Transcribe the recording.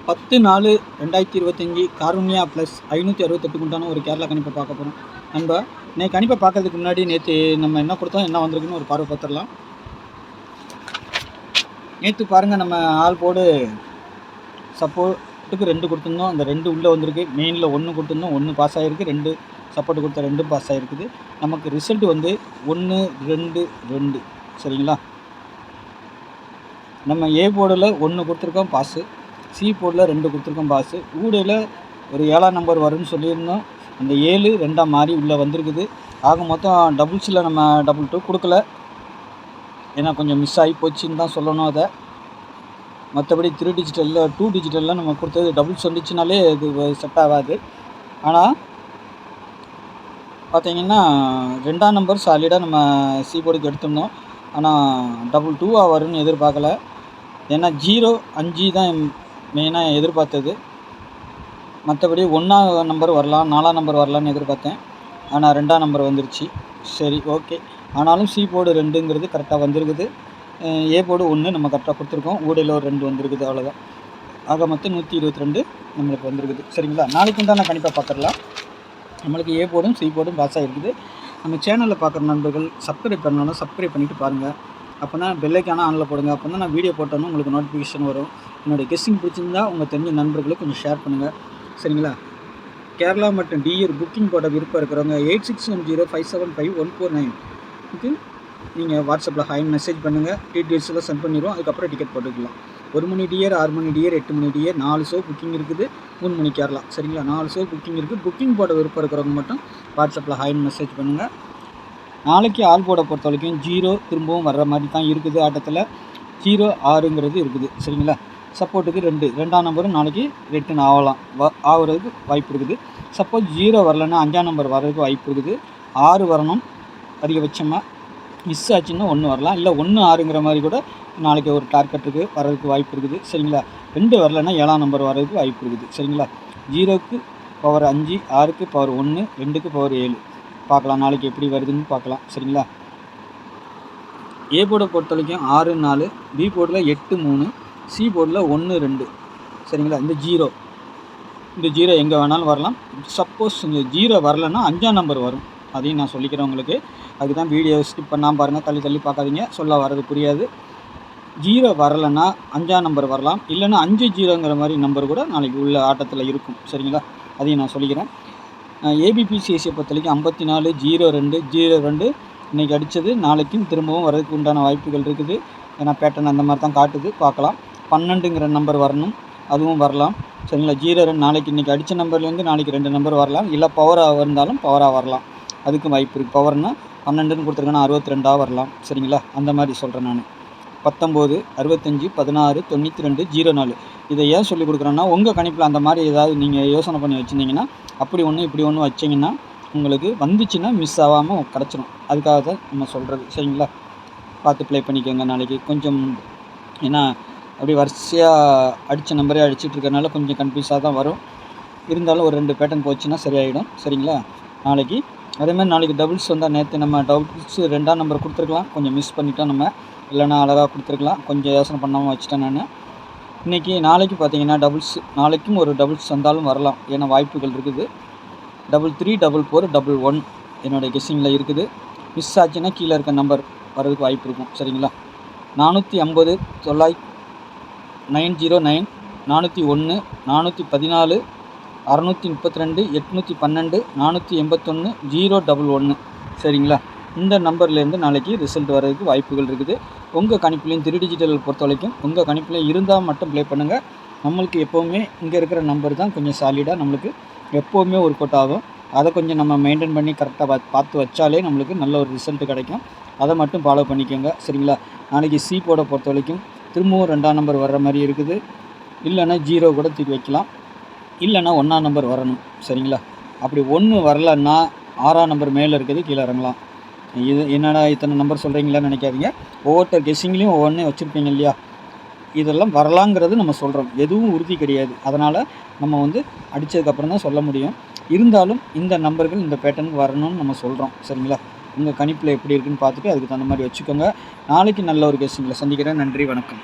10/4/2025 Karunya plus 568 உண்டான ஒரு கேரளா கணிப்பை பார்க்க போகிறோம். நண்பா, நேற்று கணிப்பை பார்க்கறதுக்கு முன்னாடி நேற்று நம்ம என்ன கொடுத்தோம், என்ன வந்திருக்குன்னு ஒரு பார்வை பார்த்துடலாம். நேற்று பாருங்கள், நம்ம ஆல் போர்டு சப்போர்ட்டுக்கு 2 கொடுத்துருந்தோம். அந்த 2 உள்ளே வந்திருக்கு. மெயினில் 1 கொடுத்துருந்தோம், 1 பாஸ் ஆகிருக்கு. 2 சப்போர்ட்டு கொடுத்த 2 பாஸ் ஆகிருக்குது. நமக்கு ரிசல்ட் வந்து 1 2 2. சரிங்களா? நம்ம ஏ போர்டில் 1 கொடுத்துருக்கோம் பாஸு, சி போர்டில் 2 கொடுத்துருக்கோம் பாஸு. ஊடையில் ஒரு 7ஆம் நம்பர் வரும்னு சொல்லியிருந்தோம். அந்த 7 2ஆக மாறி உள்ளே வந்திருக்குது. ஆக மொத்தம் டபுள்ஸில் நம்ம டபுள் 2 கொடுக்கல, ஏன்னா கொஞ்சம் மிஸ் ஆகி போச்சுன்னு தான் சொல்லணும். அதை மற்றபடி 3 டிஜிட்டலில் 2 டிஜிட்டலில் நம்ம கொடுத்தது டபுள்ஸ் வந்துச்சுனாலே இது செட் ஆகாது. ஆனால் பார்த்தீங்கன்னா 2ஆம் நம்பர் சாலிடாக நம்ம சி போர்டுக்கு எடுத்திருந்தோம். ஆனால் டபுள் 2ஆக வரும்னு எதிர்பார்க்கல. ஏன்னா 0 5 தான் மெயினாக எதிர்பார்த்தது. மற்றபடி 1ஆம் நம்பர் வரலாம், 4ஆம் நம்பர் வரலான்னு எதிர்பார்த்தேன். ஆனால் 2ஆம் நம்பர் வந்துருச்சு. சரி, ஓகே. ஆனாலும் சி போர்டு 2ங்கிறது கரெக்டாக வந்திருக்குது. ஏ போர்டு 1 நம்ம கரெக்டாக கொடுத்துருக்கோம். ஊடையில் ஒரு 2 வந்திருக்குது, அவ்வளோதான். ஆக மொத்தம் 122 நம்மளுக்கு வந்திருக்குது. சரிங்களா? நாளைக்கு உண்டான கணிப்பாக பார்த்துடலாம். நம்மளுக்கு ஏ போர்டும் சி போர்டும் பாஸ் ஆகிருக்குது. நம்ம சேனலில் பார்க்குற நண்பர்கள் சப்ஸ்கிரைப் பண்ணணும், சப்ஸ்கிரைப் பண்ணிவிட்டு பாருங்கள். அப்போனா பெல்லைக்கான ஆனில் போடுங்க. அப்போ தான் நான் வீடியோ போட்டோன்னா உங்களுக்கு நோட்டிஃபிகேஷன் வரும். என்னுடைய கெஸ்ஸிங் பிடிச்சிருந்தால் உங்கள் தெரிஞ்ச நண்பர்களுக்கு கொஞ்சம் ஷேர் பண்ணுங்கள். சரிங்களா? கேரளா மற்றும் டிஆர் புக்கிங் போட விருப்பம் இருக்கிறவங்க 8610575149 இதுக்கு நீங்கள் வாட்ஸ்அப்பில் ஹாய் மெசேஜ் பண்ணுங்கள். டீட்டெயில்ஸ்லாம் சென்ட் பண்ணிடுவோம். அதுக்கப்புறம் டிக்கெட் போட்டுக்கலாம். 1 மணி டிஆர், 6 மணி டிஆர், 8 மணி டிஆர், 4 ஷோ புக்கிங் இருக்குது. 3 மணி கேரளா. சரிங்களா? 4 ஷோ புக்கிங் இருக்குது. புக்கிங் போட விருப்பம் இருக்கிறவங்க மட்டும் வாட்ஸ்அப்பில் ஹாய் மெசேஜ் பண்ணுங்கள். நாளைக்கு ஆல் போர்டை பொறுத்த வரைக்கும் 0 திரும்பவும் வர்ற மாதிரி தான் இருக்குது. ஆட்டத்தில் 0 6ங்கிறது இருக்குது. சரிங்களா? சப்போர்ட்டுக்கு 2ஆம் நம்பரும் நாளைக்கு ரிட்டன் ஆகிறதுக்கு வாய்ப்பு இருக்குது. சப்போஸ் 0 வரலன்னா 5ஆம் நம்பர் வர்றதுக்கு வாய்ப்பு இருக்குது. 6 வரணும் அதிகபட்சமாக. மிஸ் ஆச்சுன்னா 1 வரலாம், இல்லை 1 6ங்கிற மாதிரி கூட நாளைக்கு ஒரு டார்கெட்டுக்கு வர்றதுக்கு வாய்ப்பு இருக்குது. சரிங்களா? 2 வரலன்னா 7ஆம் நம்பர் வர்றதுக்கு வாய்ப்பு இருக்குது. சரிங்களா? 0க்கு பவர் 5, 6க்கு பவர் 1, 2க்கு பவர் 7. பார்க்கலாம் நாளைக்கு எப்படி வருதுன்னு பார்க்கலாம். சரிங்களா? ஏ போர்டை பொறுத்த வரைக்கும் 6 4, பி போர்டில் 8 3, சி போர்டில் 1 2. சரிங்களா? இந்த 0 எங்கே வேணாலும் வரலாம். சப்போஸ் இந்த 0 வரலன்னா 5ஆம் நம்பர் வரும். அதையும் நான் சொல்லிக்கிறேன் உங்களுக்கு. அதுக்கு தான் வீடியோ ஸ்கிப் பண்ணாமல் பாருங்கள், தள்ளி பார்க்காதீங்க, சொல்ல வர்றது புரியாது. 0 வரலைன்னா 5ஆம் நம்பர் வரலாம், இல்லைன்னா 5 0ங்கிற மாதிரி நம்பர் கூட நாளைக்கு உள்ள ஆட்டத்தில் இருக்கும். சரிங்களா? அதையும் நான் சொல்லிக்கிறேன். ஏபிபிசிஎஸ்சியை பொறுத்த வரைக்கும் 54 02 02 இன்றைக்கி அடித்தது நாளைக்கும் திரும்பவும் வரதுக்கு உண்டான வாய்ப்புகள் இருக்குது. ஏன்னா பேட்டர்ன் அந்த மாதிரி தான் காட்டுது. பார்க்கலாம். 12ங்கிற நம்பர் வரணும், அதுவும் வரலாம். சரிங்களா? 02 நாளைக்கு இன்றைக்கி அடித்த நம்பர்லேருந்து நாளைக்கு 2 நம்பர் வரலாம், இல்லை பவராக இருந்தாலும் பவராக வரலாம். அதுக்கும் வாய்ப்பு இருக்குது. பவர்னால் 12ன்னு கொடுத்துருக்கேன்னா 62ஆக வரலாம். சரிங்களா? அந்த மாதிரி சொல்கிறேன் நான். 19 65 16 92 04. இதை ஏன் சொல்லிக் கொடுக்குறேன்னா, உங்கள் கணிப்பில் அந்த மாதிரி ஏதாவது நீங்கள் யோசனை பண்ணி வச்சுருந்தீங்கன்னா, அப்படி ஒன்று இப்படி ஒன்று வச்சிங்கன்னா உங்களுக்கு வந்துச்சுன்னா மிஸ் ஆகாமல் கிடச்சிரும். அதுக்காக தான் நம்ம சொல்கிறது. சரிங்களா? பார்த்து ப்ளே பண்ணிக்கோங்க நாளைக்கு. கொஞ்சம் ஏன்னா அப்படி வரிசையாக அடித்த நம்பரே அடிச்சுட்டு இருக்கறனால கொஞ்சம் கன்ஃபியூஸாக தான் வரும். இருந்தாலும் ஒரு 2 பேட்டர்ன் போச்சுன்னா சரியாயிடும். சரிங்களா? நாளைக்கு அதேமாதிரி நாளைக்கு டபுள்ஸ் வந்தால், நேற்று நம்ம டபுள்ஸ் 2ஆம் நம்பர் கொடுத்துருக்கலாம், கொஞ்சம் மிஸ் பண்ணிட்டோம் நம்ம. இல்லைன்னா அழகாக கொடுத்துருக்கலாம், கொஞ்சம் யோசனை பண்ணாமல் வச்சுட்டேன் நான். நாளைக்கு பார்த்தீங்கன்னா டபுள்ஸ், நாளைக்கும் ஒரு டபுள்ஸ் வந்தாலும் வரலாம், ஏன்னா வாய்ப்புகள் இருக்குது. 33 44 11 என்னுடைய கெஸ்ஸிங்கில் இருக்குது. மிஸ் ஆச்சுன்னா கீழே இருக்க நம்பர் வர்றதுக்கு வாய்ப்பு இருக்கும். சரிங்களா? 450 909 401 414 632 812 481 011. சரிங்களா? இந்த நம்பர்லேருந்து நாளைக்கு ரிசல்ட் வர்றதுக்கு வாய்ப்புகள் இருக்குது. உங்கள் கணிப்புலையும் 3 டிஜிட்டல் பொறுத்த வரைக்கும் உங்கள் கணிப்பில் இருந்தால் மட்டும் ப்ளே பண்ணுங்கள். நம்மளுக்கு எப்போவுமே இங்கே இருக்கிற நம்பர் தான் கொஞ்சம் சாலிடாக நம்மளுக்கு எப்போவுமே ஒர்க் அவுட் ஆகும். அதை கொஞ்சம் நம்ம மெயின்டைன் பண்ணி கரெக்டாக பார்த்து வச்சாலே நம்மளுக்கு நல்ல ஒரு ரிசல்ட் கிடைக்கும். அதை மட்டும் ஃபாலோ பண்ணிக்கோங்க. சரிங்களா? நாளைக்கு சி போர்டை பொறுத்த வரைக்கும் திரும்பவும் 2ஆம் நம்பர் வர்ற மாதிரி இருக்குது. இல்லைன்னா 0 கூட தூக்கி வைக்கலாம், இல்லைன்னா 1ஆம் நம்பர் வரணும். சரிங்களா? அப்படி 1 வரலன்னா 6ஆம் நம்பர் மேலே இருக்குது, கீழே இறங்கலாம். இது என்னடா இத்தனை நம்பர் சொல்கிறீங்களான்னு நினைக்காதீங்க. ஒவ்வொருத்தர் கெஸ்ஸிங்லேயும் ஒவ்வொன்றே வச்சுருப்பீங்க இல்லையா? இதெல்லாம் வரலாங்கிறது நம்ம சொல்கிறோம், எதுவும் உறுதி கிடையாது. அதனால் நம்ம அடித்ததுக்கப்புறம் தான் சொல்ல முடியும். இருந்தாலும் இந்த நம்பர்கள் இந்த பேட்டர்னுக்கு வரணும்னு நம்ம சொல்கிறோம். சரிங்களா? உங்கள் கணிப்பில் எப்படி இருக்குன்னு பார்த்துட்டு அதுக்கு தகுந்த மாதிரி வச்சுக்கோங்க. நாளைக்கு நல்ல ஒரு கெஸ்ஸிங்கில் சந்திக்கிறேன். நன்றி, வணக்கம்.